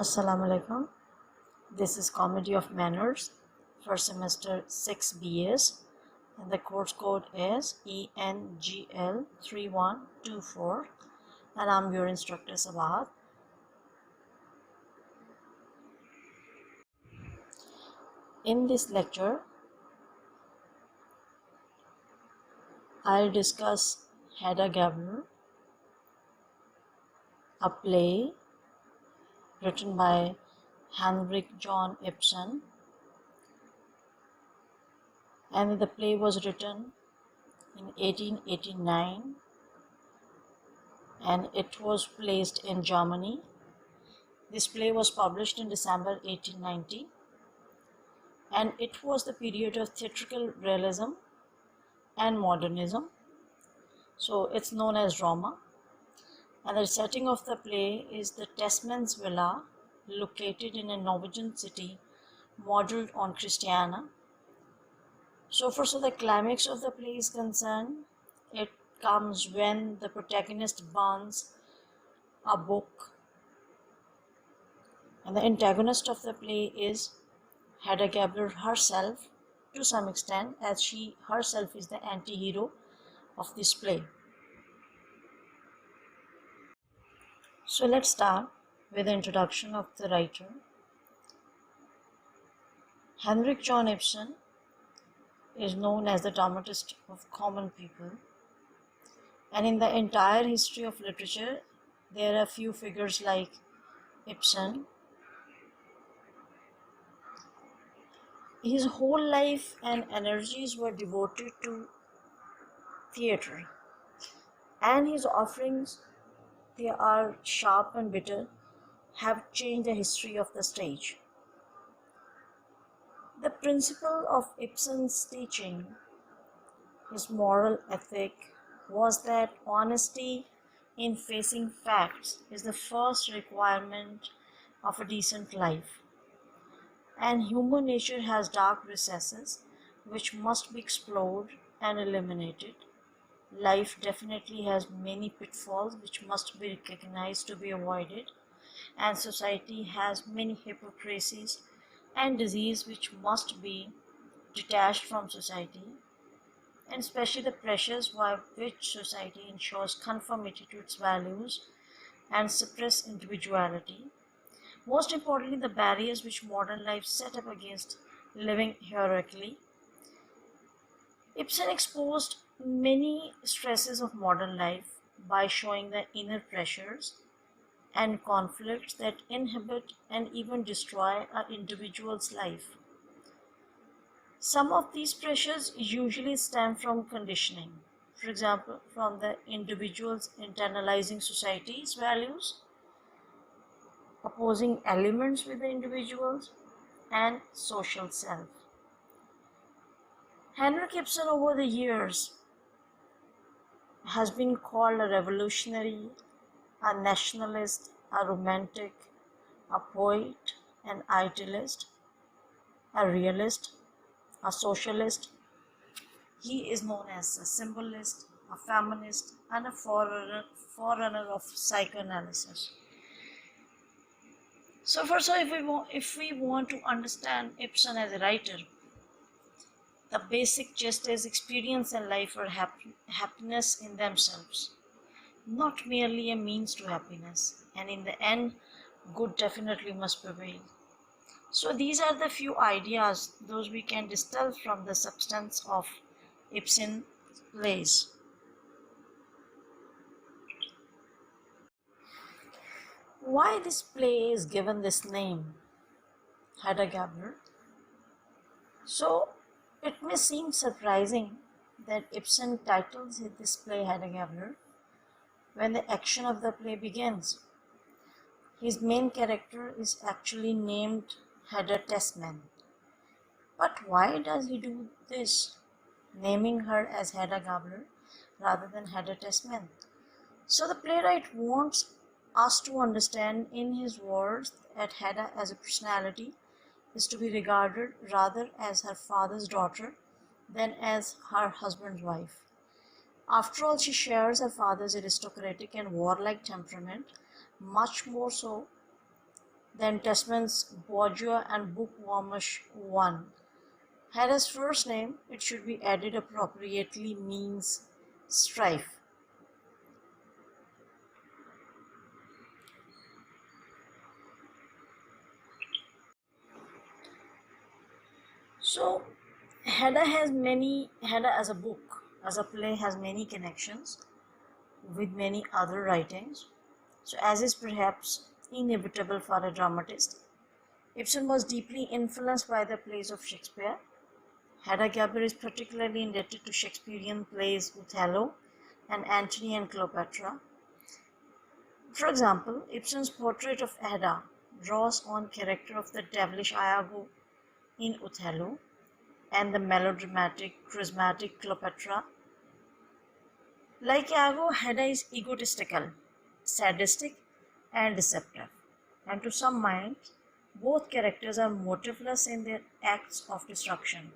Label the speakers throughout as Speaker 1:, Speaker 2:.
Speaker 1: Assalamu alaikum. This is Comedy of Manners for semester 6 BS and the course code is ENGL3124 and I'm your instructor Sabah. In this lecture, I'll discuss Hedda Gabler, a play written by Henrik Ibsen, and the play was written in 1889 and it was placed in Germany. This play was published in December 1890 and it was the period of theatrical realism and modernism, so it's known as drama. And the setting of the play is the Tesman's villa located in a Norwegian city modeled on Christiana. So the climax of the play is concerned, it comes when the protagonist burns a book, and the antagonist of the play is Hedda Gabler herself to some extent, as she herself is the anti-hero of this play. So let's start with the introduction of the writer. Henrik Ibsen is known as the dramatist of common people, and in the entire history of literature there are few figures like Ibsen. His whole life and energies were devoted to theatre, and his offerings, they are sharp and bitter, have changed the history of the stage. The principle of Ibsen's teaching, his moral ethic, was that honesty in facing facts is the first requirement of a decent life. And human nature has dark recesses which must be explored and eliminated. Life definitely has many pitfalls which must be recognized to be avoided, and society has many hypocrisies and disease which must be detached from society, and especially the pressures by which society ensures conformity to its values and suppress individuality. Most importantly, the barriers which modern life set up against living heroically. Ibsen exposed many stresses of modern life by showing the inner pressures and conflicts that inhibit and even destroy an individual's life. Some of these pressures usually stem from conditioning, for example, from the individual's internalizing society's values, opposing elements with the individuals, and social self. Henrik Ibsen over the years has been called a revolutionary, a nationalist, a romantic, a poet, an idealist, a realist, a socialist. He is known as a symbolist, a feminist, and a forerunner of psychoanalysis. So if we want to understand Ibsen as a writer, the basic gist is experience and life are happiness in themselves, not merely a means to happiness, and in the end, good definitely must prevail. So these are the few ideas those we can distill from the substance of Ibsen plays. Why this play is given this name, Hedda Gabler? So it may seem surprising that Ibsen titles this play Hedda Gabler when the action of the play begins. His main character is actually named Hedda Tesman. But why does he do this, naming her as Hedda Gabler rather than Hedda Tesman? So the playwright wants us to understand in his words that Hedda as a personality is to be regarded rather as her father's daughter than as her husband's wife. After all, she shares her father's aristocratic and warlike temperament, much more so then Tesman's bourgeois and bookwormish one. Hedda's first name, it should be added appropriately, means strife. So Hedda as a book, as a play, has many connections with many other writings. So as is perhaps inevitable for a dramatist, Ibsen was deeply influenced by the plays of Shakespeare. Hedda Gabler is particularly indebted to Shakespearean plays Othello and Antony and Cleopatra. For example, Ibsen's portrait of Hedda draws on character of the devilish Iago in Othello and the melodramatic, charismatic Cleopatra. Like Iago, Hedda is egotistical, sadistic, and deceptive, and to some minds, both characters are motiveless in their acts of destruction.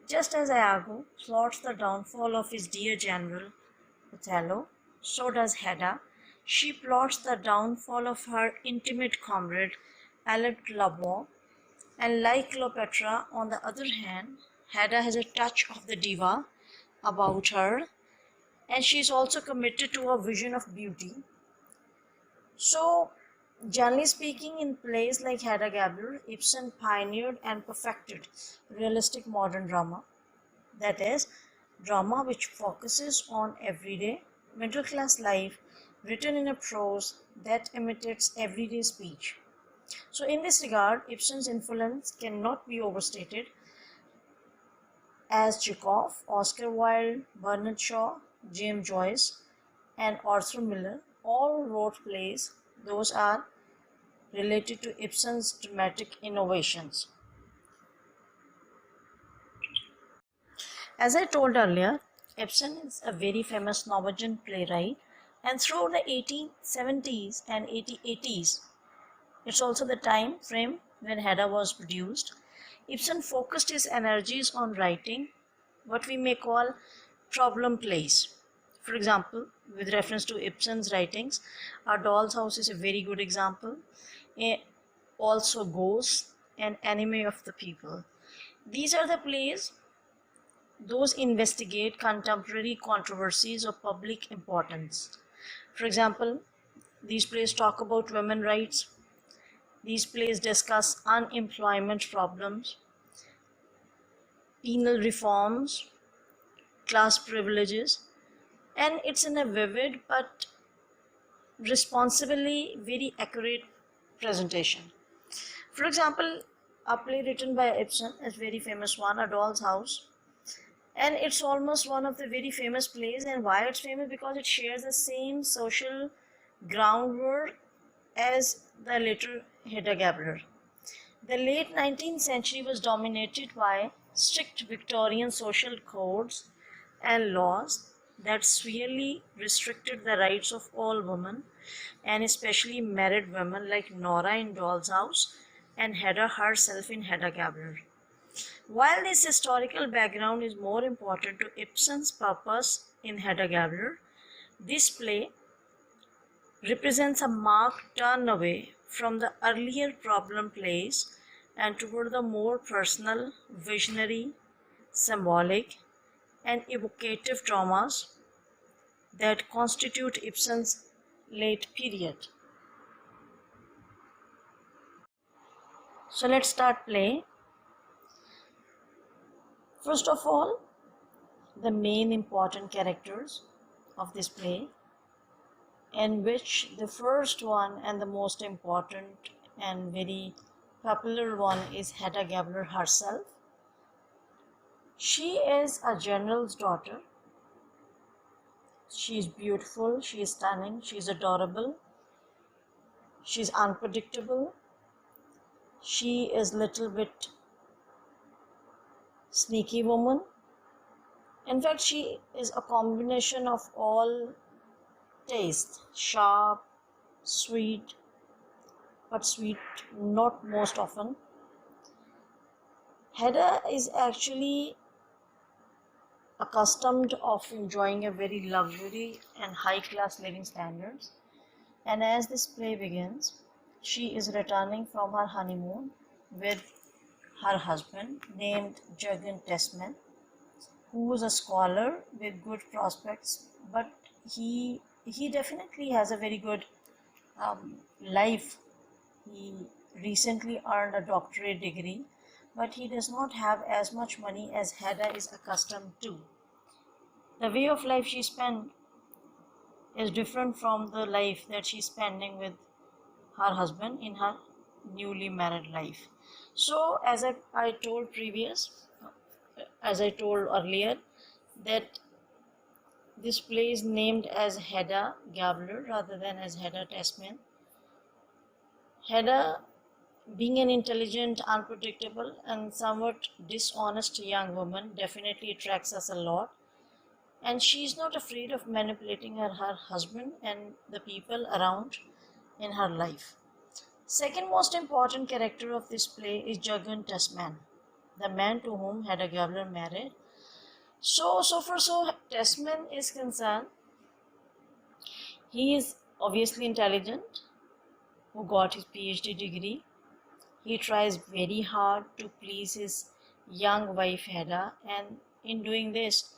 Speaker 1: Just as Iago plots the downfall of his dear general, Othello, so does Hedda. She plots the downfall of her intimate comrade, Alec Labour, and like Cleopatra, on the other hand, Hedda has a touch of the diva about her, and she is also committed to a vision of beauty. So, generally speaking, in plays like Hedda Gabler, Ibsen pioneered and perfected realistic modern drama. That is, drama which focuses on everyday, middle class life written in a prose that imitates everyday speech. So, in this regard, Ibsen's influence cannot be overstated, as Chekhov, Oscar Wilde, Bernard Shaw, James Joyce, and Arthur Miller all wrote plays. Those are related to Ibsen's dramatic innovations. As I told earlier, Ibsen is a very famous Norwegian playwright, and through the 1870s and 1880s, it's also the time frame when Hedda was produced, Ibsen focused his energies on writing what we may call problem plays. For example, with reference to Ibsen's writings, A Doll's House is a very good example. Also Ghosts and Enemy of the People. These are the plays, those investigate contemporary controversies of public importance. For example, these plays talk about women's rights. These plays discuss unemployment problems, penal reforms, class privileges, and it's in a vivid but responsibly very accurate presentation. For example, a play written by Ibsen is very famous one, A Doll's House, and it's almost one of the very famous plays. And why it's famous? Because it shares the same social groundwork as the later Hedda Gabler. The late 19th century was dominated by strict Victorian social codes and laws that severely restricted the rights of all women, and especially married women like Nora in Doll's House and Hedda herself in Hedda Gabler. While this historical background is more important to Ibsen's purpose in Hedda Gabler, this play represents a marked turn away from the earlier problem plays and toward the more personal, visionary, symbolic, and evocative dramas that constitute Ibsen's late period. So let's start play. First of all, the main important characters of this play, in which the first one and the most important and very popular one is Hedda Gabler herself. She is a general's daughter. She is beautiful, she is stunning, she is adorable, she is unpredictable, she is little bit sneaky woman. In fact, she is a combination of all taste, sharp, sweet, but sweet not most often. Hedda is actually accustomed of enjoying a very luxury and high class living standards, and as this play begins, she is returning from her honeymoon with her husband named Jürgen Tesman, who is a scholar with good prospects, but he definitely has a very good life. He recently earned a doctorate degree, but he does not have as much money as Hedda is accustomed to. The way of life she spent is different from the life that she's spending with her husband in her newly married life. So I told as I told earlier, that this play is named as Hedda Gabler rather than as Hedda Tesman. Hedda, being an intelligent, unpredictable, and somewhat dishonest young woman, definitely attracts us a lot. And she is not afraid of manipulating her husband and the people around in her life. Second most important character of this play is Jürgen Tesman, the man to whom Hedda Gabler married. So Tesman is concerned, he is obviously intelligent, who got his PhD degree. He tries very hard to please his young wife Hedda, and in doing this,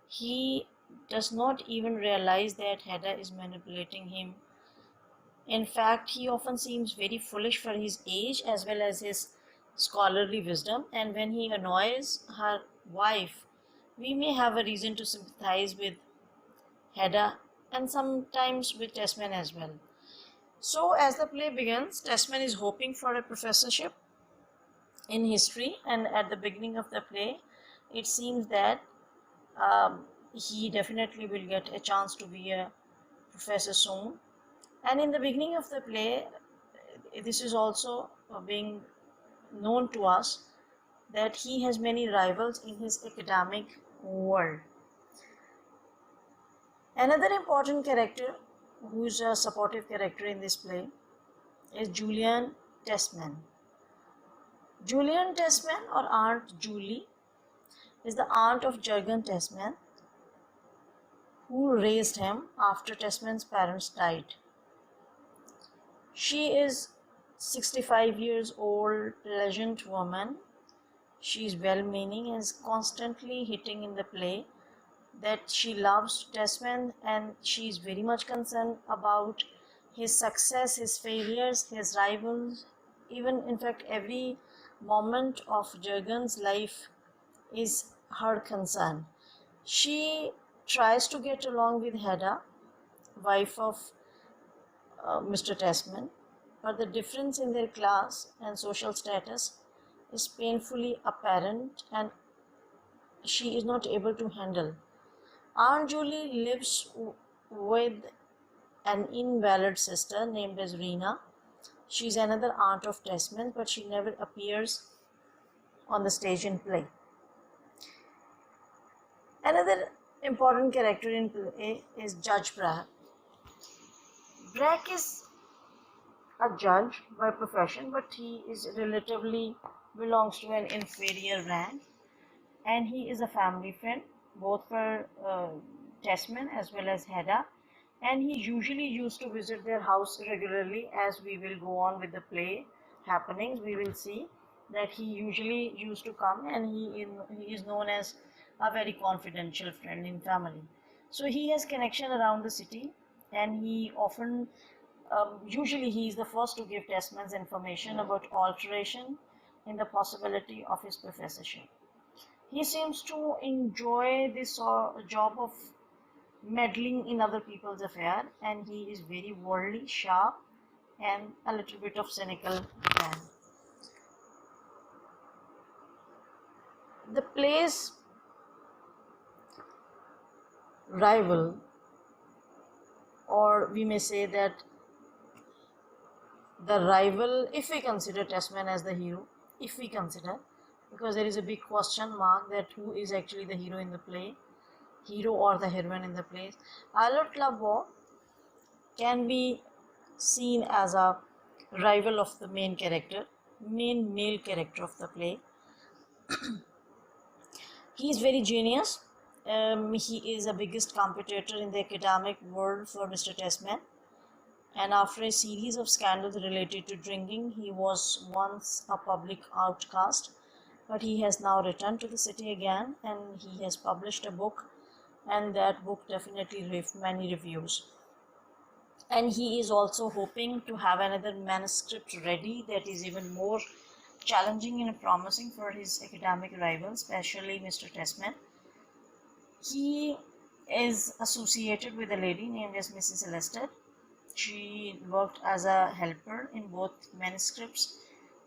Speaker 1: he does not even realize that Hedda is manipulating him. In fact, he often seems very foolish for his age as well as his scholarly wisdom, and when he annoys her wife, we may have a reason to sympathize with Hedda and sometimes with Tesman as well. So as the play begins, Tesman is hoping for a professorship in history, and at the beginning of the play, it seems that he definitely will get a chance to be a professor soon. And in the beginning of the play, this is also being known to us that he has many rivals in his academic world. Another important character, who is a supportive character in this play, is Julian Tesman. Julian Tesman, or Aunt Julie, is the aunt of Jürgen Tesman, who raised him after Tesman's parents died. She is 65 years old, pleasant woman. She is well-meaning and is constantly hitting in the play that she loves Tesman, and she is very much concerned about his success, his failures, his rivals. Even in fact, every moment of Jürgen's life is her concern. She tries to get along with Hedda, wife of Mr. Tesman, but the difference in their class and social status is painfully apparent, and she is not able to handle. Aunt Julie lives with an invalid sister named as Rena. She is another aunt of Tesman, but she never appears on the stage in play. Another important character in play is Judge Brack. Brack is a judge by profession, but he is relatively belongs to an inferior rank, and he is a family friend both for Tesman as well as Hedda, and he usually used to visit their house regularly. As we will go on with the play happenings, we will see that he usually used to come, and he is known as a very confidential friend in family. So he has connection around the city, and he often usually he is the first to give Tesman's information about alteration in the possibility of his professorship. He seems to enjoy this job of meddling in other people's affairs, and he is very worldly, sharp, and a little bit of cynical man. The play's rival, or we may say that the rival, if we consider Tesman as the hero, because there is a big question mark that who is actually the hero in the play, hero or the heroine in the play. Albert Labo can be seen as a rival of the main male character of the play. He is very genius. He is the biggest competitor in the academic world for Mr. Tesman. and after a series of scandals related to drinking, he was once a public outcast, but he has now returned to the city again, and he has published a book, and that book definitely received many reviews. And he is also hoping to have another manuscript ready that is even more challenging and promising for his academic rivals, especially Mr. Tesman. He is associated with a lady named as Mrs. Lester. She worked as a helper in both manuscripts,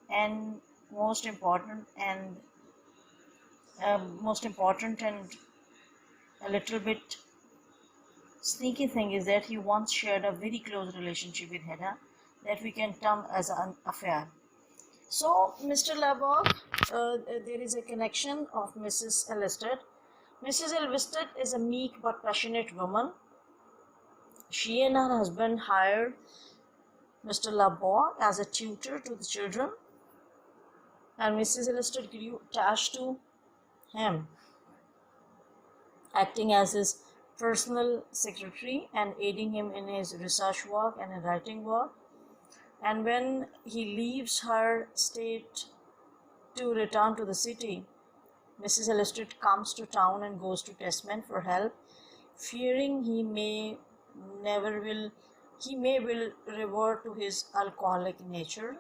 Speaker 1: and most important and a little bit sneaky thing is that he once shared a very close relationship with Hedda that we can term as an affair. So, Mr. Labog, there is a connection of Mrs. Elvested. Mrs. Elvested is a meek but passionate woman. She and her husband hired Mr. Labog as a tutor to the children, and Mrs. Elvested grew attached to him, acting as his personal secretary and aiding him in his research work and writing work. And when he leaves her state to return to the city, Mrs. Elvested comes to town and goes to Tesman for help, fearing he may will revert to his alcoholic nature.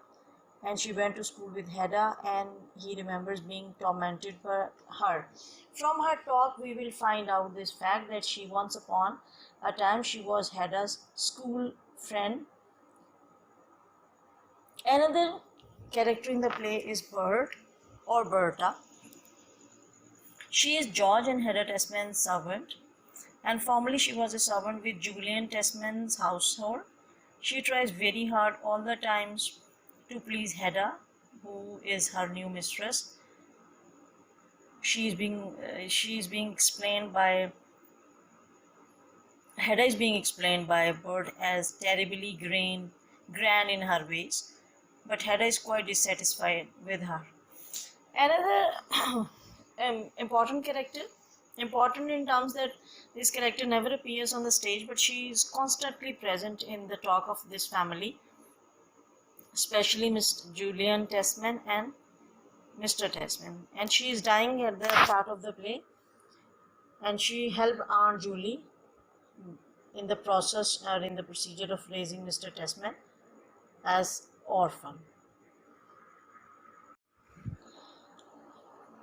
Speaker 1: And she went to school with Hedda, and he remembers being tormented by her. From her talk, we will find out this fact that she once upon a time she was Hedda's school friend. Another character in the play is Bert or Berta. She is George and Hedda Tesman's servant, and formerly she was a servant with Julian Tesman's household. She tries very hard all the times to please Hedda, who is her new mistress. Hedda is being explained by Bert as terribly grand in her ways, but Hedda is quite dissatisfied with her. Another important in terms that this character never appears on the stage, but she is constantly present in the talk of this family, especially Mr. Julian Tesman and Mr. Tesman. And she is dying at the start of the play, and she helped Aunt Julie in the procedure of raising Mr. Tesman as orphan.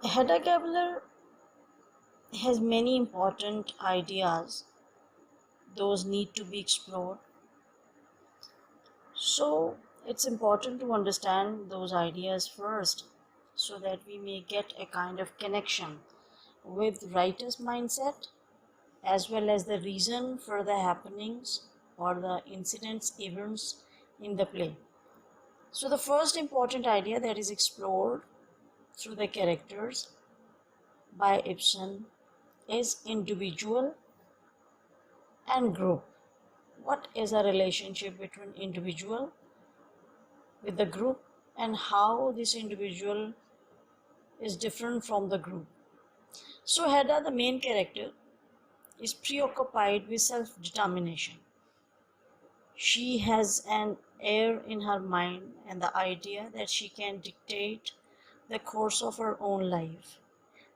Speaker 1: Hedda Gabler has many important ideas. Those need to be explored. So it's important to understand those ideas first, so that we may get a kind of connection with writer's mindset as well as the reason for the happenings or the events in the play. So the first important idea that is explored through the characters by Ibsen is individual and group. What is a relationship between individual with the group, and how this individual is different from the group? So Hedda, the main character, is preoccupied with self-determination. She has an air in her mind and the idea that she can dictate the course of her own life,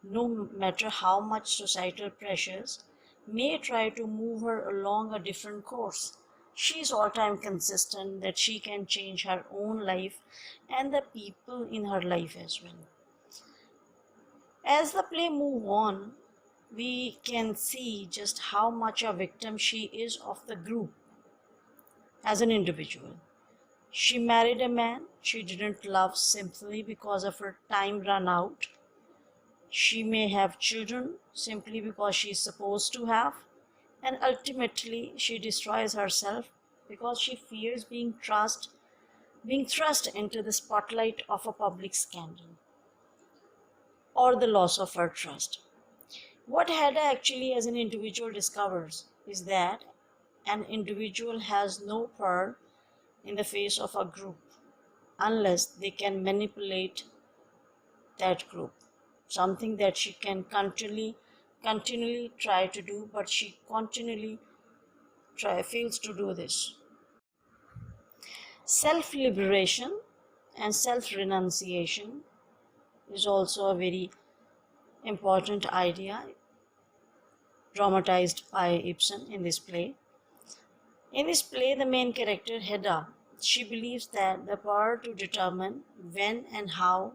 Speaker 1: no matter how much societal pressures may try to move her along a different course. She is all time consistent that she can change her own life and the people in her life as well. As the play moves on, we can see just how much a victim she is of the group as an individual. She married a man she didn't love simply because of her time run out. She may have children simply because she is supposed to have, and ultimately she destroys herself because she fears being thrust into the spotlight of a public scandal or the loss of her trust. What Hedda actually as an individual discovers is that an individual has no power in the face of a group unless they can manipulate that group, something that she can continually try to do, but she continually fails to do this. Self-liberation and self-renunciation is also a very important idea dramatized by Ibsen in this play. In this play, the main character, Hedda, she believes that the power to determine when and how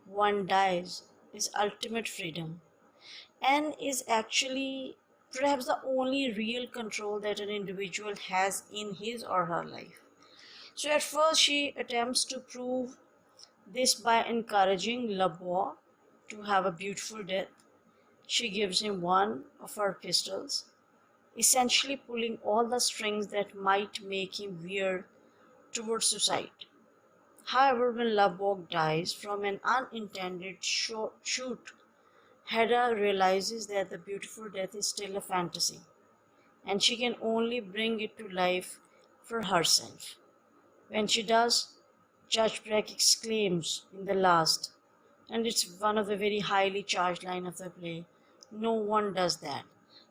Speaker 1: one dies is ultimate freedom and is actually perhaps the only real control that an individual has in his or her life. So at first she attempts to prove this by encouraging Labois to have a beautiful death. She gives him one of her pistols, essentially pulling all the strings that might make him veer towards suicide. However, when Labois dies from an unintended shoot, Hedda realizes that the beautiful death is still a fantasy, and she can only bring it to life for herself. When she does, Judge Breck exclaims in the last, and it's one of the very highly charged lines of the play, no one does that.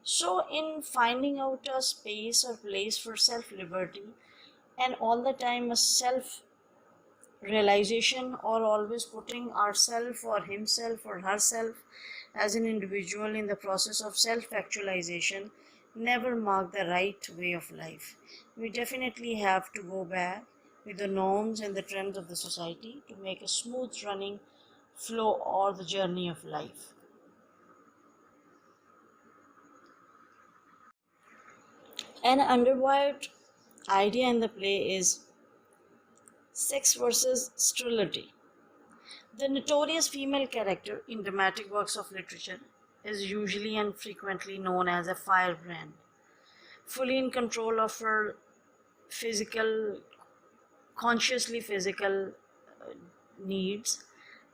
Speaker 1: So in finding out a space or place for self-liberty and all the time a self-realization, or always putting ourself or himself or herself as an individual in the process of self-actualization, never mark the right way of life. We definitely have to go back with the norms and the trends of the society to make a smooth running flow or the journey of life. An underwired idea in the play is sex versus sterility. The notorious female character in dramatic works of literature is usually and frequently known as a firebrand, fully in control of her physical, consciously physical needs,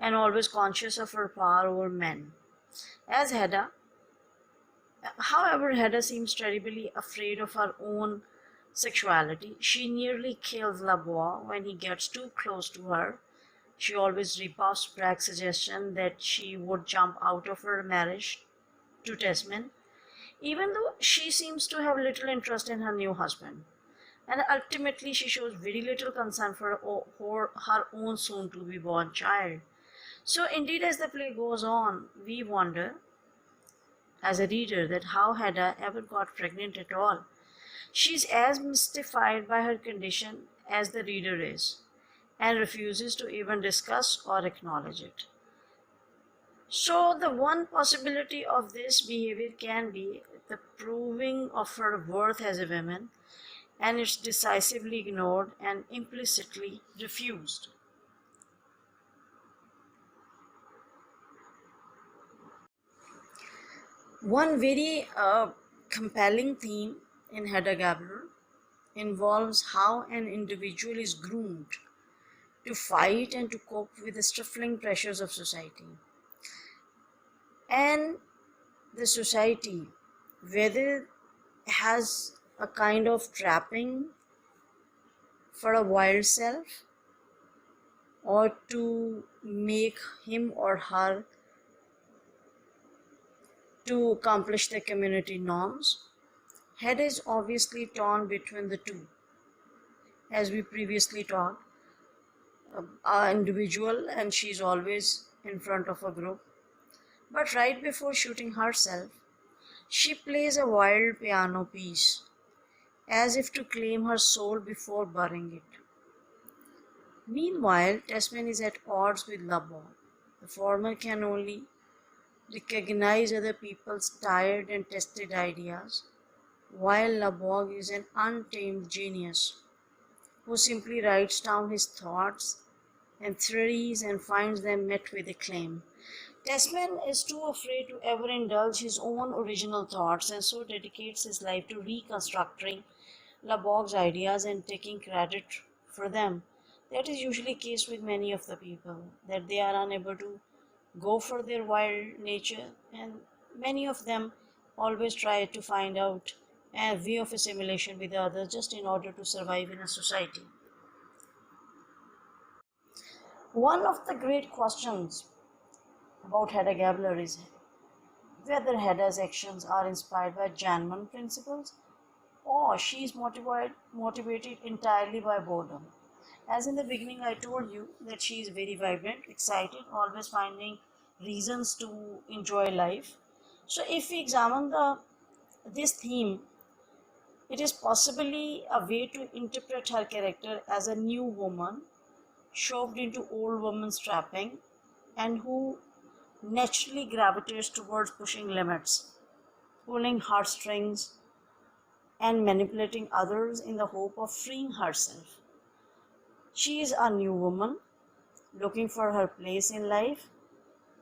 Speaker 1: and always conscious of her power over men. As Hedda, however, Hedda seems terribly afraid of her own sexuality. She nearly kills Labois when he gets too close to her. She always rebuffs Bragg's suggestion that she would jump out of her marriage to Tesman, even though she seems to have little interest in her new husband. And ultimately, she shows very little concern for her own soon to be born child. So, indeed, as the play goes on, we wonder, as a reader, that how Hedda ever got pregnant at all. She's as mystified by her condition as the reader is, and refuses to even discuss or acknowledge it. So, the one possibility of this behavior can be the proving of her worth as a woman, and it's decisively ignored and implicitly refused. One very compelling theme in Hedda Gabler involves how an individual is groomed to fight and to cope with the stifling pressures of society. And the society, whether it has a kind of trapping for a wild self or to make him or her to accomplish the community norms, Hedda is obviously torn between the two. As we previously talked, an individual, and she's always in front of a group. But right before shooting herself, she plays a wild piano piece, as if to claim her soul before burying it. Meanwhile, Tesman is at odds with Labois. The former can only recognize other people's tired and tested ideas, while Labois is an untamed genius who simply writes down his thoughts and theories and finds them met with acclaim. Tesman is too afraid to ever indulge his own original thoughts, and so dedicates his life to reconstructing Laboig's ideas and taking credit for them. That is usually the case with many of the people, that they are unable to go for their wild nature, and many of them always try to find out a way of assimilation with others just in order to survive in a society. One of the great questions about Hedda Gabler is whether Hedda's actions are inspired by genuine principles or she is motivated entirely by boredom. As in the beginning, I told you that she is very vibrant, excited, always finding reasons to enjoy life. So, if we examine this theme, it is possibly a way to interpret her character as a new woman shoved into old woman's trapping and who naturally gravitates towards pushing limits, pulling heartstrings, and manipulating others in the hope of freeing herself. She is a new woman looking for her place in life.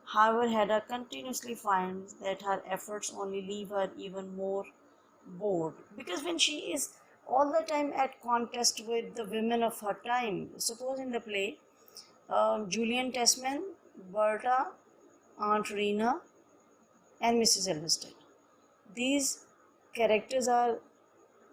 Speaker 1: However, Hedda continuously finds that her efforts only leave her even more bored, because when she is all the time at contest with the women of her time, suppose in the play, Julian Tesman, Berta, Aunt Rena, and Mrs. Elveston. These characters are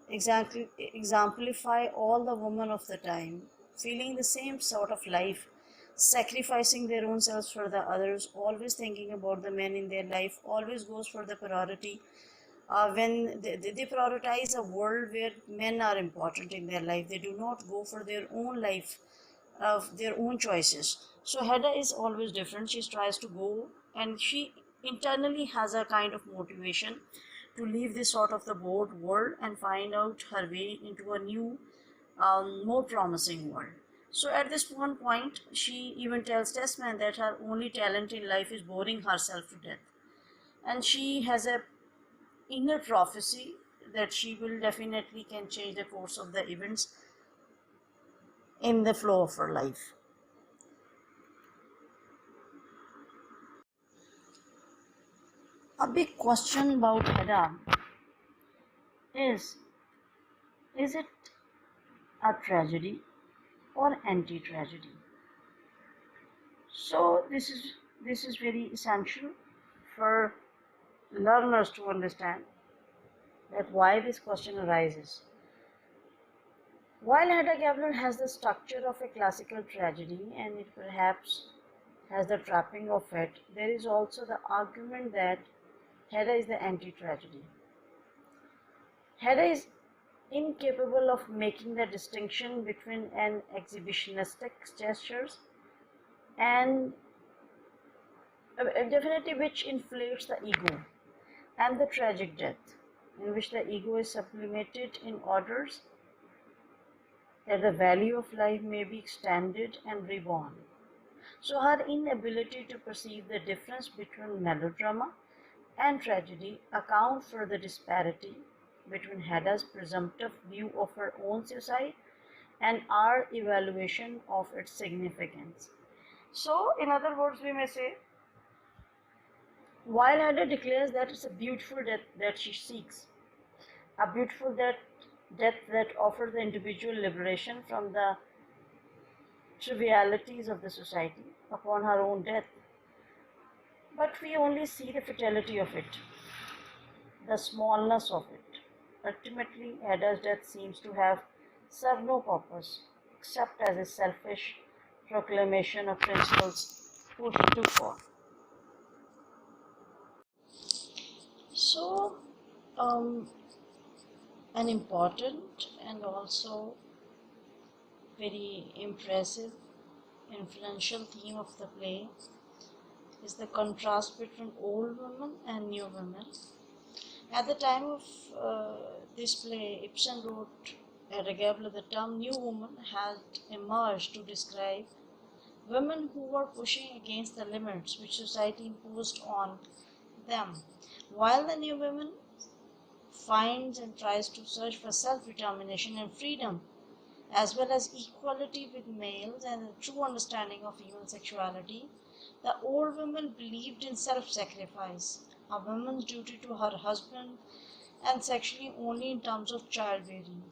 Speaker 1: exactly exemplify all the women of the time, feeling the same sort of life, sacrificing their own selves for the others, always thinking about the men in their life, always goes for the priority. When they prioritize a world where men are important in their life, they do not go for their own life, of their own choices. So Hedda is always different. She tries to go, and she internally has a kind of motivation to leave this sort of the bored world and find out her way into a new, more promising world. So at this one point, she even tells Tesman that her only talent in life is boring herself to death, and she has a inner prophecy that she will definitely can change the course of the events in the flow of her life. A big question about Hedda is is it a tragedy or anti-tragedy? So this is very essential for learners to understand that why this question arises. While Hedda Gabler has the structure of a classical tragedy and it perhaps has the trapping of it, there is also the argument that Hedda is the anti-tragedy. Hedda is incapable of making the distinction between an exhibitionistic gestures and definitely which inflates the ego, and the tragic death, in which the ego is sublimated in orders that the value of life may be extended and reborn. So her inability to perceive the difference between melodrama and tragedy account for the disparity between Hedda's presumptive view of her own suicide and our evaluation of its significance. So, in other words, we may say, while Hedda declares that it's a beautiful death that she seeks, a beautiful death that offers the individual liberation from the trivialities of the society upon her own death, but we only see the fatality of it, the smallness of it. Ultimately, Hedda's death seems to have served no purpose except as a selfish proclamation of principles pushed too far. So, an important and also very impressive, influential theme of the play is the contrast between old women and new women. At the time of this play, Ibsen wrote Hedda Gabler, the term new woman had emerged to describe women who were pushing against the limits which society imposed on them, while the new woman finds and tries to search for self-determination and freedom, as well as equality with males and a true understanding of human sexuality. The old woman believed in self-sacrifice, a woman's duty to her husband, and sexually only in terms of childbearing.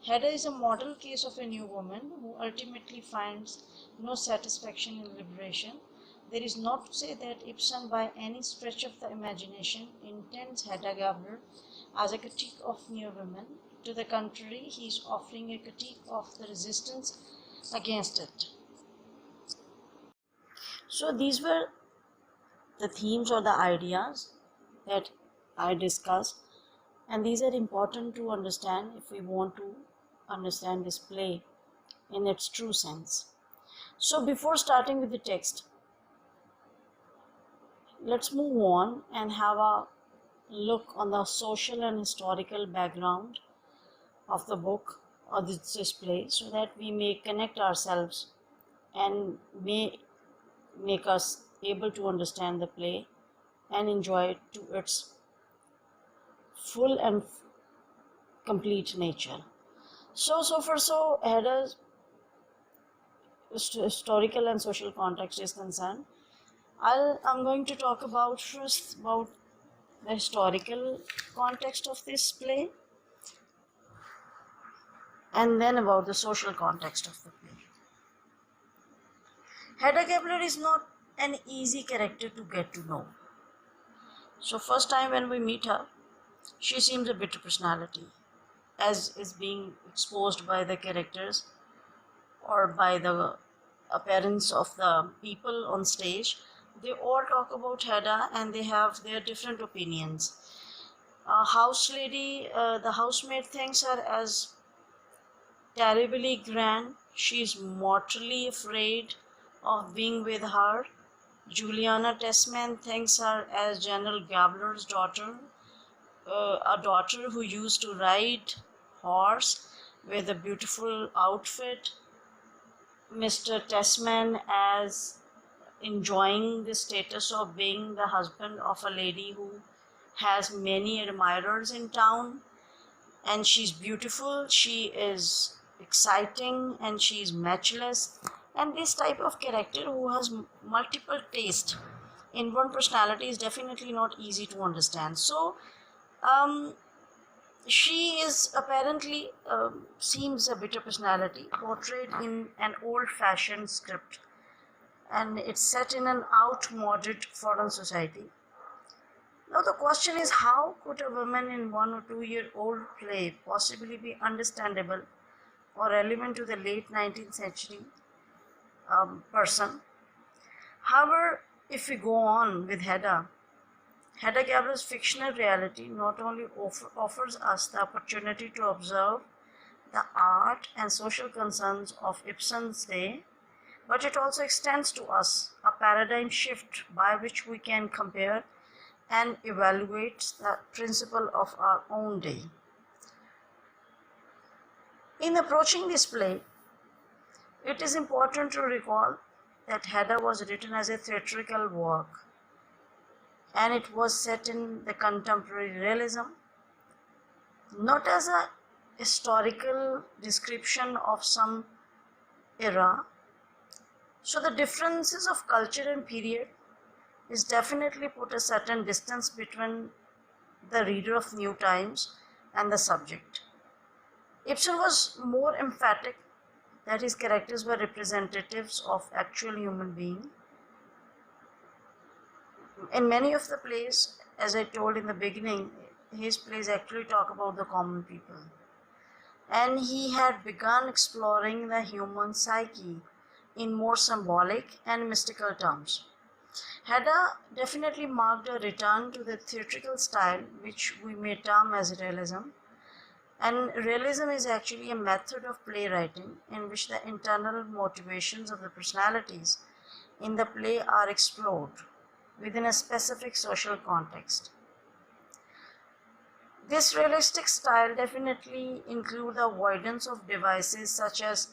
Speaker 1: Hedda is a model case of a new woman who ultimately finds no satisfaction in liberation. There is not to say that Ibsen, by any stretch of the imagination, intends Hedda Gabler as a critique of new women. To the contrary, he is offering a critique of the resistance against it. So these were the themes or the ideas that I discussed, and these are important to understand if we want to understand this play in its true sense. So before starting with the text, let's move on and have a look on the social and historical background of the book or this play, so that we may connect ourselves and may make us able to understand the play and enjoy it to its full and complete nature. So Hedda's historical and social context is concerned, I'm going to talk about first about the historical context of this play, and then about the social context of the play. Hedda Gabler is not an easy character to get to know. So first time when we meet her, she seems a bitter personality, as is being exposed by the characters or by the appearance of the people on stage. They all talk about Hedda and they have their different opinions. The housemaid thinks her as terribly grand. She's mortally afraid of being with her. Juliana Tesman thinks her as General Gabler's daughter, a daughter who used to ride horse with a beautiful outfit. Mr. Tesman as enjoying the status of being the husband of a lady who has many admirers in town, and she's beautiful, she is exciting, and she's matchless. And this type of character who has multiple tastes in one personality is definitely not easy to understand. So she is apparently seems a bitter personality portrayed in an old-fashioned script, and it's set in an outmoded foreign society. Now the question is, how could a woman in 1 or 2 year old play possibly be understandable or relevant to the late 19th century person? However, if we go on with Hedda Gabler's fictional reality not only offers us the opportunity to observe the art and social concerns of Ibsen's day, but it also extends to us a paradigm shift by which we can compare and evaluate the principle of our own day. In approaching this play, it is important to recall that Hedda was written as a theatrical work, and it was set in the contemporary realism, not as a historical description of some era. So the differences of culture and period is definitely put a certain distance between the reader of New Times and the subject. Ibsen was more emphatic that his characters were representatives of actual human beings. In many of the plays, as I told in the beginning, his plays actually talk about the common people. And he had begun exploring the human psyche in more symbolic and mystical terms. Hedda definitely marked a return to the theatrical style, which we may term as realism. And realism is actually a method of playwriting in which the internal motivations of the personalities in the play are explored within a specific social context. This realistic style definitely includes the avoidance of devices such as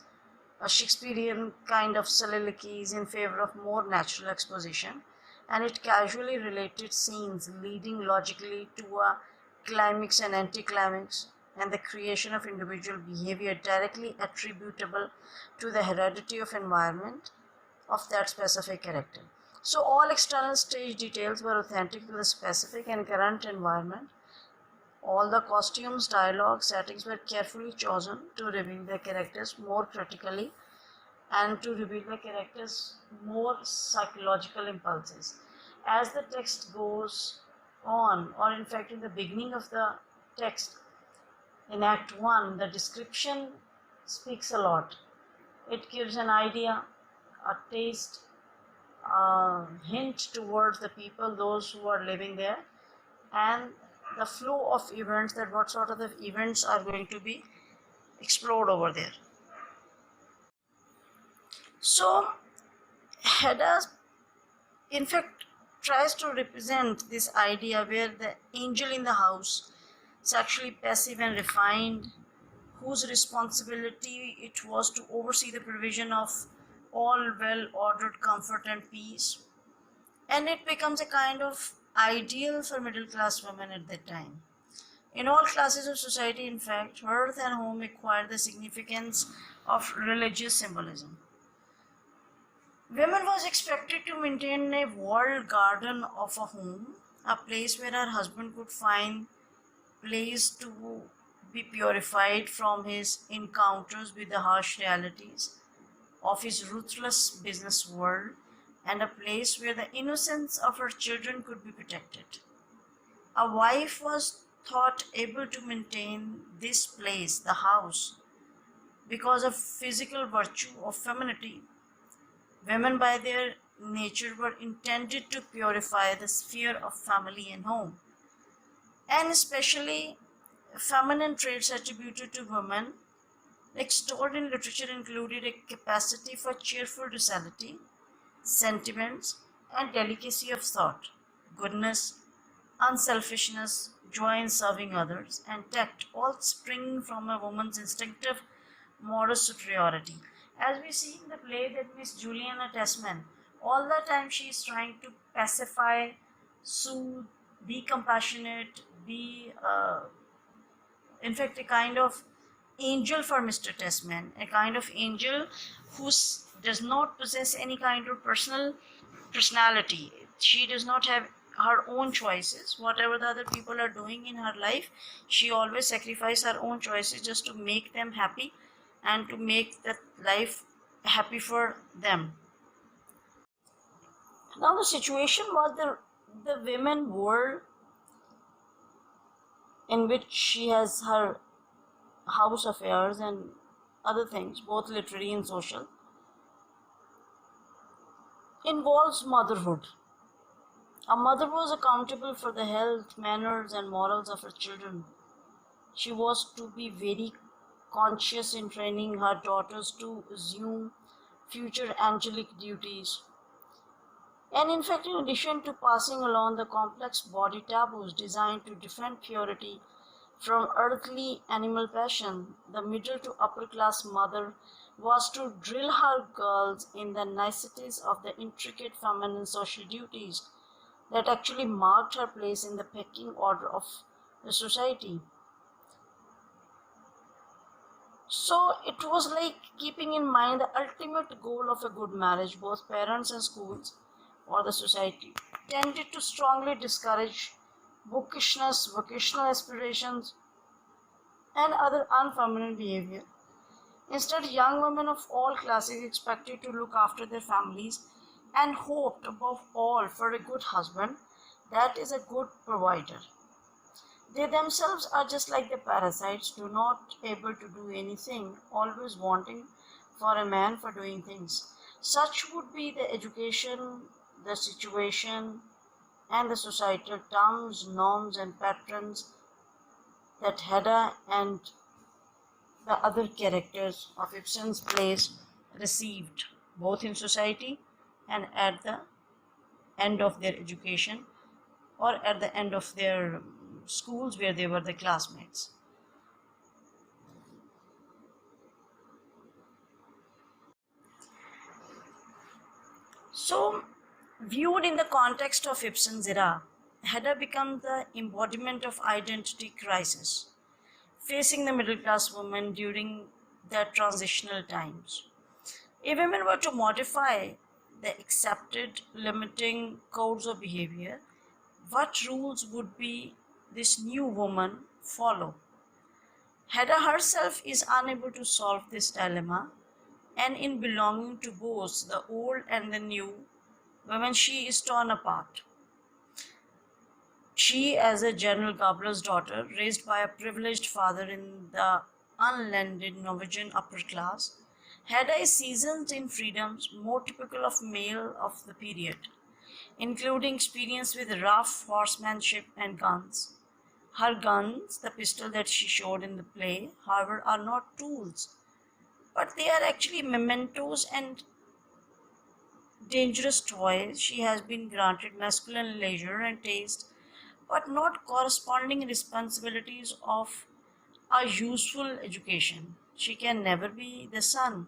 Speaker 1: a Shakespearean kind of soliloquies in favor of more natural exposition, and it casually related scenes leading logically to a climax and anticlimax, and the creation of individual behavior directly attributable to the heredity of environment of that specific character. So all external stage details were authentic to the specific and current environment. All the costumes, dialogue, settings were carefully chosen to reveal the characters more critically and to reveal the characters' more psychological impulses. As the text goes on, or in fact in the beginning of the text, in Act 1, the description speaks a lot. It gives an idea, a taste, a hint towards the people, those who are living there, and the flow of events, that what sort of the events are going to be explored over there. So Hedda, in fact, tries to represent this idea where the angel in the house is actually passive and refined, whose responsibility it was to oversee the provision of all well ordered comfort and peace. And it becomes a kind of ideal for middle class women at that time. In all classes of society, in fact, hearth and home acquired the significance of religious symbolism. Women was expected to maintain a walled garden of a home, a place where her husband could find place to be purified from his encounters with the harsh realities of his ruthless business world, and a place where the innocence of her children could be protected. A wife was thought able to maintain this place, the house, because of physical virtue of femininity. Women, by their nature, were intended to purify the sphere of family and home, and especially feminine traits attributed to women, extolled in literature, included a capacity for cheerful docility, sentiments, and delicacy of thought, goodness, unselfishness, joy in serving others, and tact, all spring from a woman's instinctive moral superiority. As we see in the play that Miss Juliana Tesman, all the time she is trying to pacify, soothe, be compassionate, be, in fact, a kind of angel for Mr. Tesman, a kind of angel who does not possess any kind of personality. She does not have her own choices. Whatever the other people are doing in her life, she always sacrifices her own choices just to make them happy and to make that life happy for them. Now the situation was the women world in which she has her house affairs and other things, both literary and social, involves motherhood. A mother was accountable for the health, manners, and morals of her children. She was to be very conscious in training her daughters to assume future angelic duties. And in fact, in addition to passing along the complex body taboos designed to defend purity from earthly animal passion, the middle to upper class mother was to drill her girls in the niceties of the intricate feminine social duties that actually marked her place in the pecking order of the society. So it was like keeping in mind the ultimate goal of a good marriage. Both parents and schools or the society tended to strongly discourage bookishness, vocational aspirations, and other unfeminine behavior. Instead, young women of all classes expected to look after their families and hoped above all for a good husband that is a good provider. They themselves are just like the parasites, do not able to do anything, always wanting for a man for doing things. Such would be the education, the situation, and the societal terms, norms, and patterns that Hedda and the other characters of Ibsen's plays received, both in society and at the end of their education or at the end of their schools where they were the classmates. So, viewed in the context of Ibsen's era, Hedda becomes the embodiment of identity crisis facing the middle class woman during their transitional times. If women were to modify the accepted limiting codes of behavior, what rules would be this new woman follow? Hedda herself is unable to solve this dilemma, and in belonging to both the old and the new, women she is torn apart. She, as a General Gabler's daughter, raised by a privileged father in the unlanded Norwegian upper class, Hedda is seasoned in freedoms more typical of male of the period, including experience with rough horsemanship and guns. Her guns, the pistol that she showed in the play, however, are not tools, but they are actually mementos and dangerous toy. She has been granted masculine leisure and taste, but not corresponding responsibilities of a useful education. She can never be the son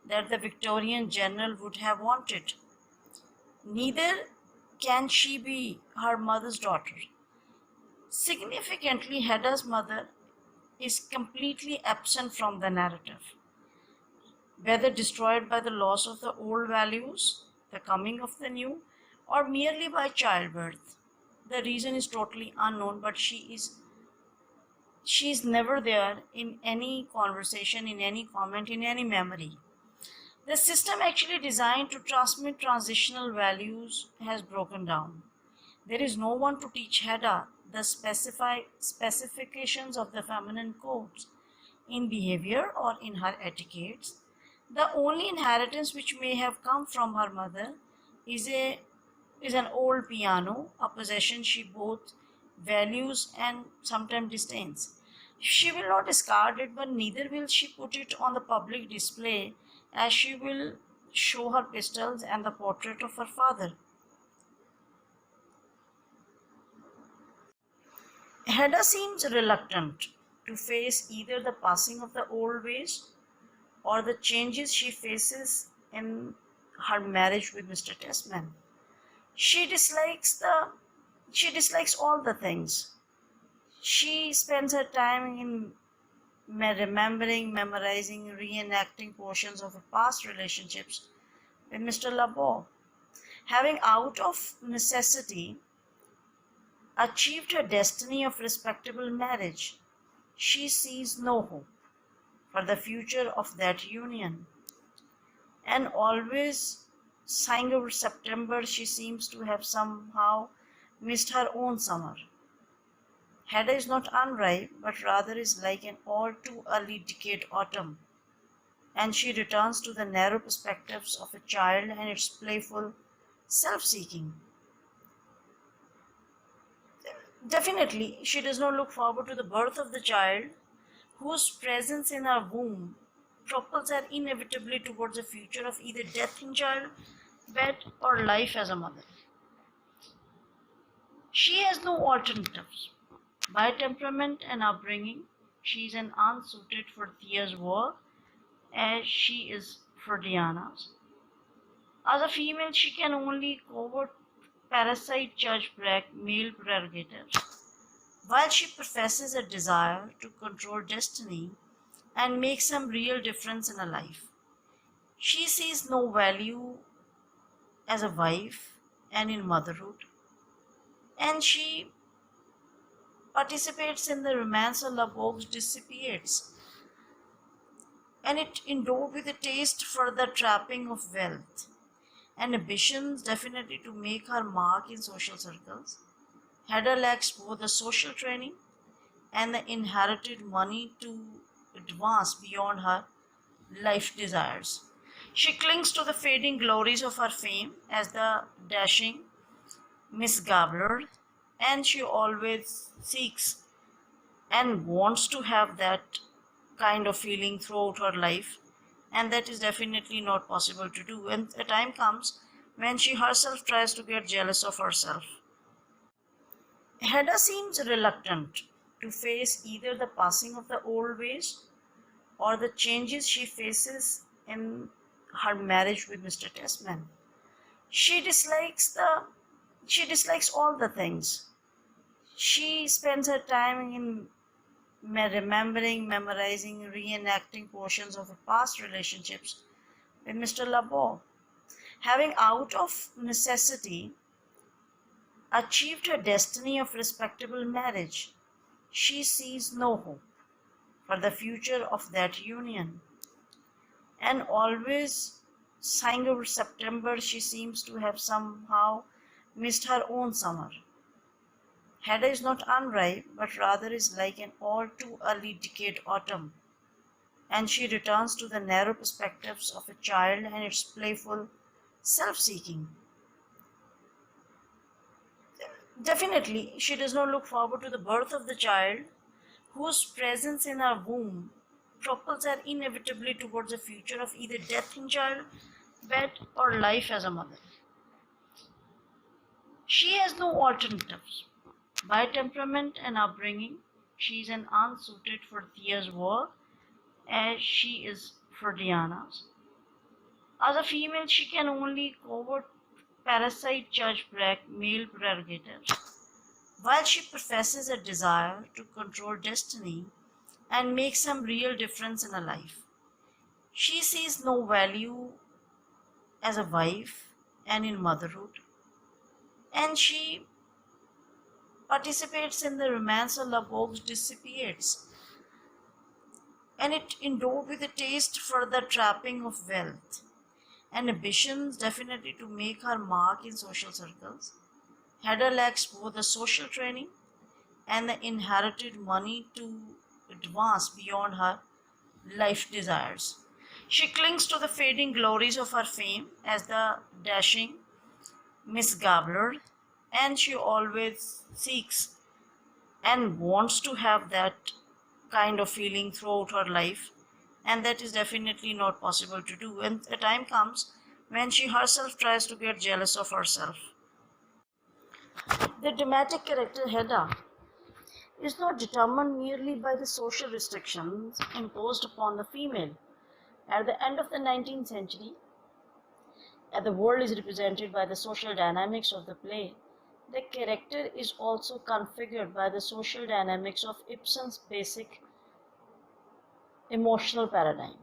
Speaker 1: that the Victorian general would have wanted. Neither can she be her mother's daughter. Significantly, Hedda's mother is completely absent from the narrative, whether destroyed by the loss of the old values, the coming of the new, or merely by childbirth. The reason is totally unknown, but she is never there in any conversation, in any comment, in any memory. The system actually designed to transmit transitional values has broken down. There is no one to teach Hedda the specifications of the feminine codes in behavior or in her etiquettes. The only inheritance which may have come from her mother is an old piano, a possession she both values and sometimes disdains. She will not discard it, but neither will she put it on the public display, as she will show her pistols and the portrait of her father. Hedda seems reluctant to face either the passing of the old ways or the changes she faces in her marriage with Mr. Tesman. She dislikes all the things. She spends her time in remembering, memorizing, reenacting portions of her past relationships with Mr. Laboe. Having out of necessity achieved her destiny of respectable marriage, she sees no hope for the future of that union. And always sighing over September, she seems to have somehow missed her own summer. Hedda is not unripe, but rather is like an all too early decayed autumn, and she returns to the narrow perspectives of a child and its playful self-seeking. Definitely, she does not look forward to the birth of the child, whose presence in her womb propels her inevitably towards a future of either death in childbed or life as a mother. She has no alternatives. By temperament and upbringing, she is an unsuited for Thea's work as she is for Diana's. As a female, she can only covert parasite judge black male prerogatives, while she professes a desire to control destiny and make some real difference in her life. She sees no value as a wife and in motherhood, and she participates in the romance of Laboe's dissipates, and it endowed with a taste for the trapping of wealth and ambitions definitely to make her mark in social circles. Hedda lacks both the social training and the inherited money to advance beyond her life desires. She clings to the fading glories of her fame as the dashing Miss Gabler, and she always seeks and wants to have that kind of feeling throughout her life, and that is definitely not possible to do. And a time comes when she herself tries to get jealous of herself. Hedda seems reluctant to face either the passing of the old ways or the changes she faces in her marriage with Mr. Tesman. She dislikes all the things. She spends her time in remembering, memorizing, reenacting portions of her past relationships with Mr. Laboe. Having out of necessity achieved her destiny of respectable marriage, she sees no hope for the future of that union. And always sighing over September, she seems to have somehow missed her own summer. Hedda is not unripe, but rather is like an all too early decayed autumn, and she returns to the narrow perspectives of a child and its playful self-seeking. Definitely, she does not look forward to the birth of the child, whose presence in her womb propels her inevitably towards a future of either death in childbed bed, or life as a mother. She has no alternatives. By temperament and upbringing, she is an unsuited for Thea's work as she is for Diana's. As a female, she can only covert parasite judge break male prerogatives, while she professes a desire to control destiny and make some real difference in her life. She sees no value as a wife and in motherhood, and she participates in the romance of Labogue's dissipates, and it endowed with a taste for the trapping of wealth and ambitions definitely to make her mark in social circles. Hedda lacks both the social training and the inherited money to advance beyond her life desires. She clings to the fading glories of her fame as the dashing Miss Gabler, and she always seeks and wants to have that kind of feeling throughout her life, and that is definitely not possible to do. And a time comes when she herself tries to get jealous of herself. The dramatic character Hedda is not determined merely by the social restrictions imposed upon the female. At the end of the 19th century, as the world is represented by the social dynamics of the play, the character is also configured by the social dynamics of Ibsen's basic emotional paradigm,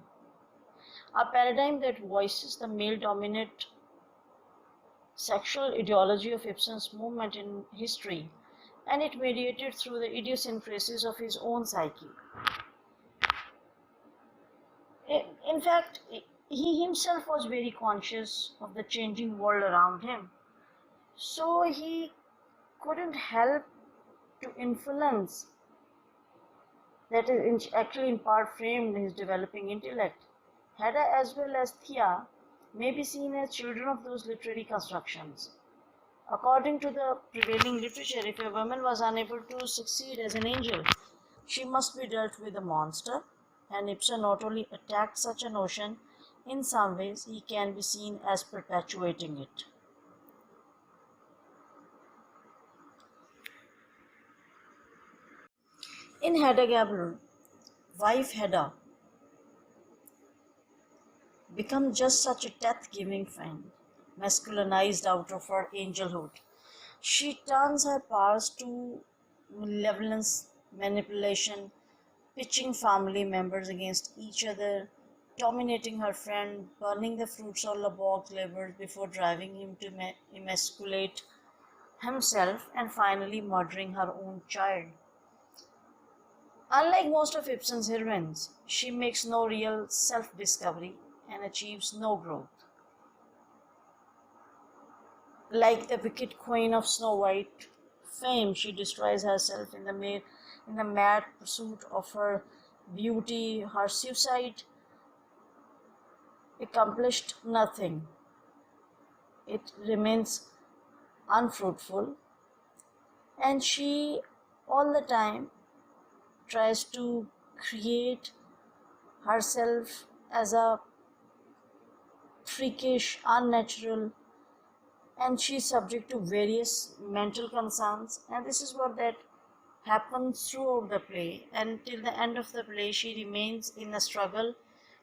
Speaker 1: a paradigm that voices the male dominant sexual ideology of Ibsen's movement in history, and it mediated through the idiosyncrasies of his own psyche. In fact, he himself was very conscious of the changing world around him, so he couldn't help to influence that is actually in part framed his developing intellect. Hedda as well as Thea may be seen as children of those literary constructions. According to the prevailing literature, if a woman was unable to succeed as an angel, she must be dealt with a monster, and Ibsen not only attacked such a notion, in some ways he can be seen as perpetuating it. In Hedda Gabler, wife Hedda becomes just such a death-giving friend, masculinized out of her angelhood. She turns her powers to malevolence, manipulation, pitching family members against each other, dominating her friend, burning the fruits of Labogue's labors before driving him to emasculate himself, and finally murdering her own child. Unlike most of Ibsen's heroines, she makes no real self-discovery and achieves no growth. Like the wicked queen of Snow White fame, she destroys herself in the mad pursuit of her beauty. Her suicide accomplished nothing. It remains unfruitful, and she all the time tries to create herself as a freakish, unnatural, and she's subject to various mental concerns, and this is what that happens throughout the play. And till the end of the play, she remains in a struggle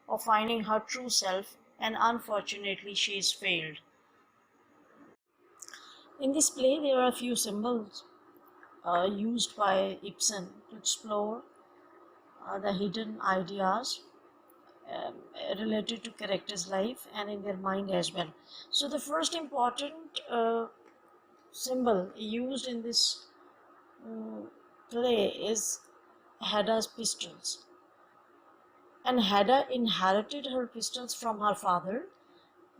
Speaker 1: of finding her true self, and unfortunately, she is failed. In this play, there are a few symbols used by Ibsen to explore the hidden ideas um, related to characters' life and in their mind as well. So the first important symbol used in this play is Hedda's pistols. And Hedda inherited her pistols from her father,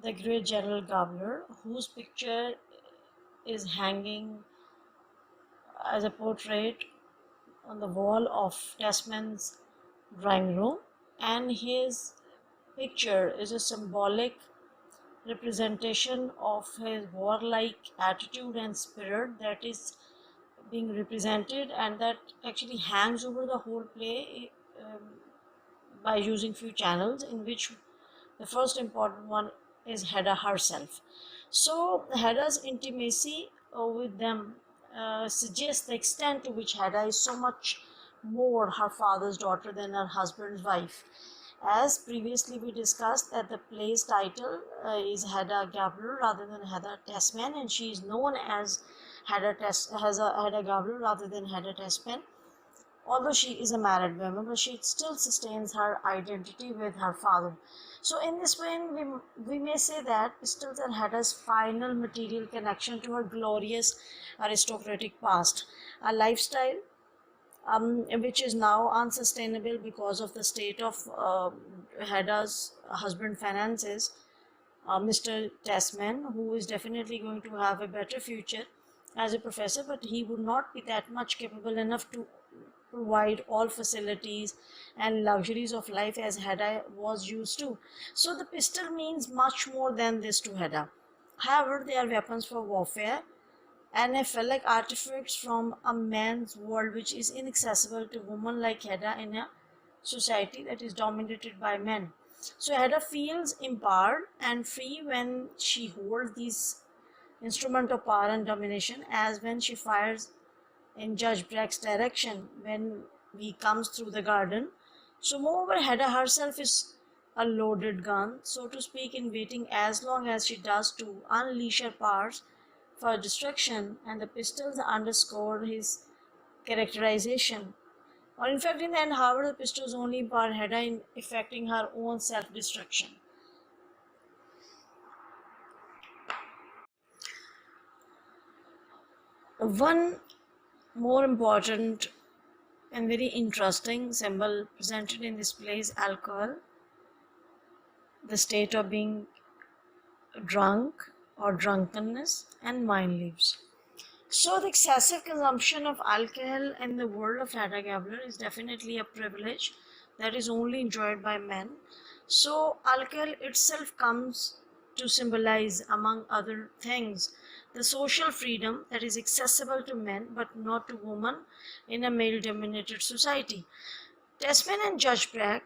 Speaker 1: the great General Gabler, whose picture is hanging as a portrait on the wall of Tesman's drawing room, and his picture is a symbolic representation of his warlike attitude and spirit that is being represented, and that actually hangs over the whole play by using few channels, in which the first important one is Hedda herself. So Hedda's intimacy with them suggests the extent to which Hedda is so much more her father's daughter than her husband's wife. As previously we discussed that the play's title is Hedda Gabler rather than Hedda Tesman, and she is known as Hedda Gabler rather than Hedda Tesman. Although she is a married woman, but she still sustains her identity with her father. So in this way, we may say that Pistols and Hedda's final material connection to her glorious aristocratic past, a lifestyle which is now unsustainable because of the state of Hedda's husband finances, Mr. Tesman, who is definitely going to have a better future as a professor, but he would not be that much capable enough to provide all facilities and luxuries of life as Hedda was used to. So the pistol means much more than this to Hedda. However, they are weapons for warfare, and I felt like artifacts from a man's world which is inaccessible to women like Hedda in a society that is dominated by men. So Hedda feels empowered and free when she holds these instruments of power and domination, as when she fires in Judge Brack's direction when he comes through the garden. So moreover, Hedda herself is a loaded gun, so to speak, in waiting as long as she does to unleash her powers for destruction, and the pistols underscore his characterization. Or in fact, in the end, however, the pistols only empower Hedda in effecting her own self-destruction. One more important and very interesting symbol presented in this play is alcohol, the state of being drunk or drunkenness, and mind leaves. So the excessive consumption of alcohol in the world of Hedda Gabler is definitely a privilege that is only enjoyed by men. So alcohol itself comes to symbolize, among other things, the social freedom that is accessible to men but not to women in a male-dominated society. Tesman and Judge Brack,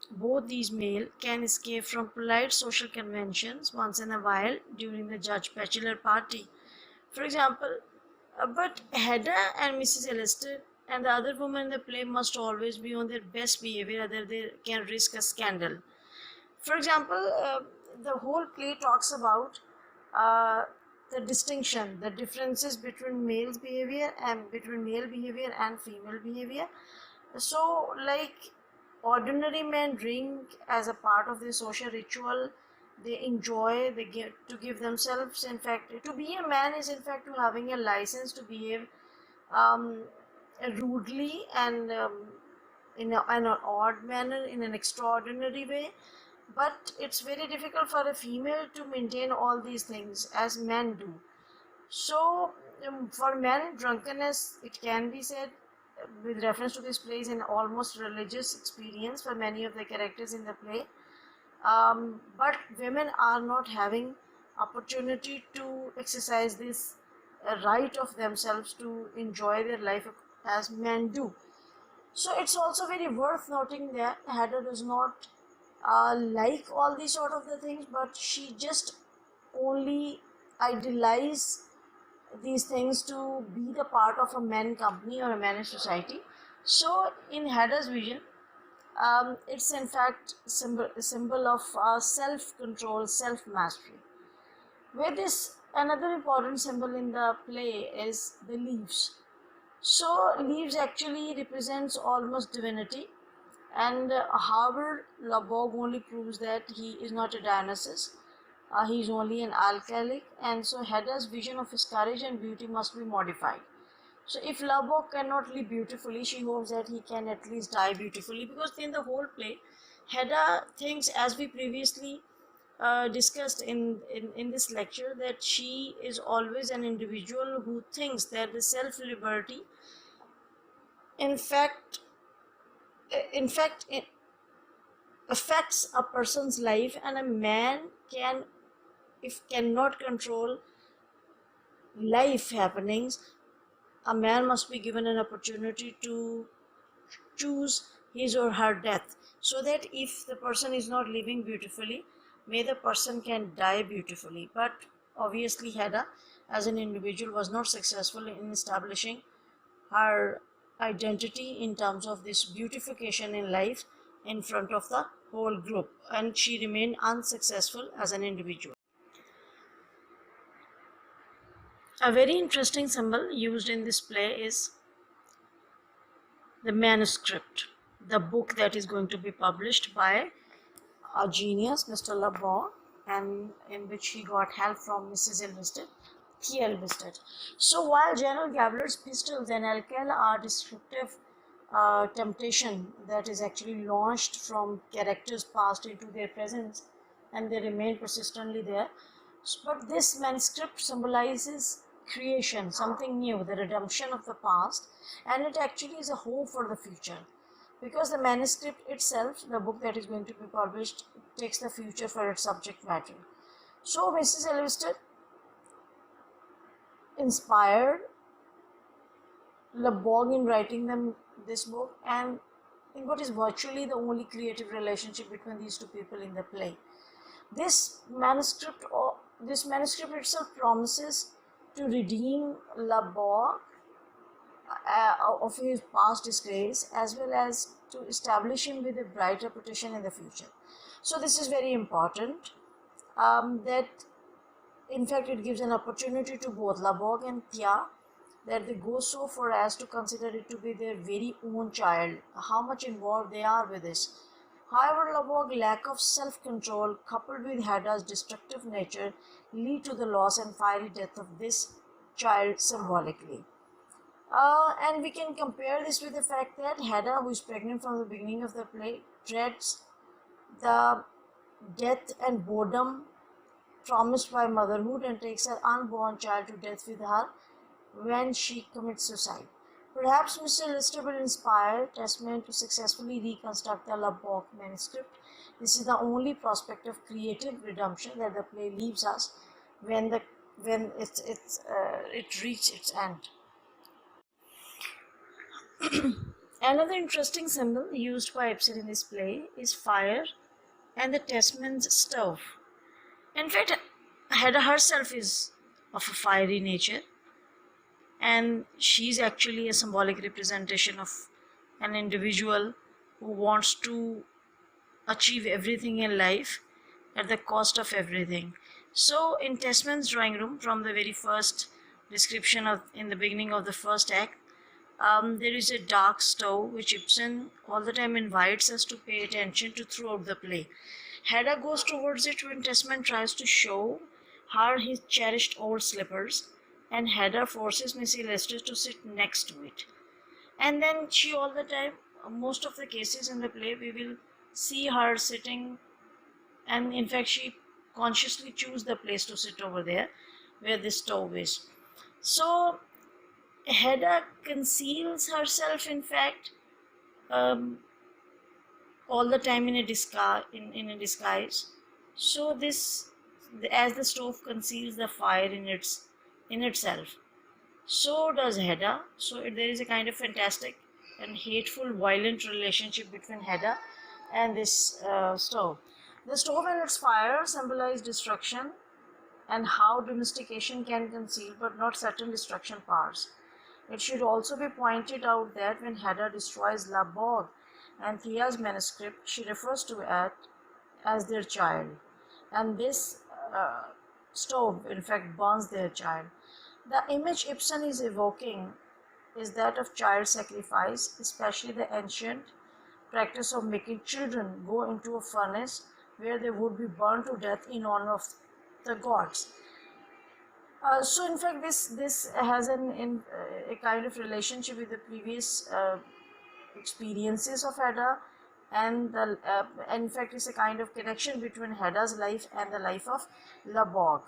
Speaker 1: both these male, can escape from polite social conventions once in a while during the Judge Bachelor party. For example, but Hedda and Mrs. Ellister and the other women in the play must always be on their best behavior, other they can risk a scandal. For example, the whole play talks about uh, the distinction, the differences between male behavior and female behavior. So, like ordinary men drink as a part of their social ritual, they enjoy, they get to give themselves. In fact, to be a man is in fact to having a license to behave um, rudely and in an odd manner, in an extraordinary way. But it's very difficult for a female to maintain all these things as men do. So for men, drunkenness, it can be said with reference to this play, is an almost religious experience for many of the characters in the play. But women are not having opportunity to exercise this right of themselves to enjoy their life as men do. So it's also very worth noting that Hedda does not like all these sort of the things, but she just only idealize these things to be the part of a man company or a man society. So in Hedda's vision, it's in fact a symbol of self-control, self-mastery. With this, another important symbol in the play is the leaves. So leaves actually represents almost divinity, and however, Lubbock only proves that he is not a Dionysus. He is only an alcoholic, and so Hedda's vision of his courage and beauty must be modified. So if Lubbock cannot live beautifully, she hopes that he can at least die beautifully, because in the whole play, Hedda thinks, as we previously discussed in this lecture, that she is always an individual who thinks that the self-liberty in fact it affects a person's life, and a man cannot control life happenings, a man must be given an opportunity to choose his or her death, so that if the person is not living beautifully, may the person can die beautifully. But obviously Hedda as an individual was not successful in establishing her identity in terms of this beautification in life in front of the whole group, and she remained unsuccessful as an individual. A very interesting symbol used in this play is the manuscript, the book that is going to be published by a genius, Mr. Labor, and in which he got help from Mrs. Elvested, Thea Elvested. So while General Gabler's pistols and alcohol are descriptive temptation that is actually launched from characters past into their presence, and they remain persistently there. But this manuscript symbolizes creation, something new, the redemption of the past, and it actually is a hope for the future. Because the manuscript itself, the book that is going to be published, takes the future for its subject matter. So Mrs. Elvested inspired Labog in writing this book, and in what is virtually the only creative relationship between these two people in the play. This manuscript itself promises to redeem Labog of his past disgrace, as well as to establish him with a bright reputation in the future. So this is very important, that in fact it gives an opportunity to both Labog and Thea, that they go so far as to consider it to be their very own child, how much involved they are with this. However, Labog's lack of self-control coupled with Hedda's destructive nature lead to the loss and fiery death of this child symbolically. And we can compare this with the fact that Hedda, who is pregnant from the beginning of the play, dreads the death and boredom promised by motherhood and takes her unborn child to death with her when she commits suicide. Perhaps Mr. Lister will inspire Tesman to successfully reconstruct the Labog manuscript. This is the only prospect of creative redemption that the play leaves us when it reaches its end. Another interesting symbol used by Ibsen in this play is fire and the Tesman's stove. In fact, Hedda herself is of a fiery nature, and she's actually a symbolic representation of an individual who wants to achieve everything in life at the cost of everything. So in Tesman's drawing room, from the very first description in the beginning of the first act, there is a dark stove which Ibsen all the time invites us to pay attention to throughout the play. Hedda goes towards it when Tesman tries to show her his cherished old slippers, and Hedda forces Miss Lester to sit next to it. And then she all the time, most of the cases in the play, we will see her sitting, and in fact she consciously chooses the place to sit over there where the stove is. So Hedda conceals herself, in fact, all the time in a disguise. So this, as the stove conceals the fire in itself, so does Hedda. So there is a kind of fantastic and hateful, violent relationship between Hedda and this stove. The stove and its fire symbolize destruction and how domestication can conceal but not certain destruction powers. It should also be pointed out that when Hedda destroys Labog and Thea's manuscript, she refers to it as their child, and this stove in fact burns their child. The image Ibsen is evoking is that of child sacrifice, especially the ancient practice of making children go into a furnace where they would be burned to death in honor of the gods. So in fact this has a kind of relationship with the previous experiences of Hedda, and in fact it's a kind of connection between Hedda's life and the life of Labog.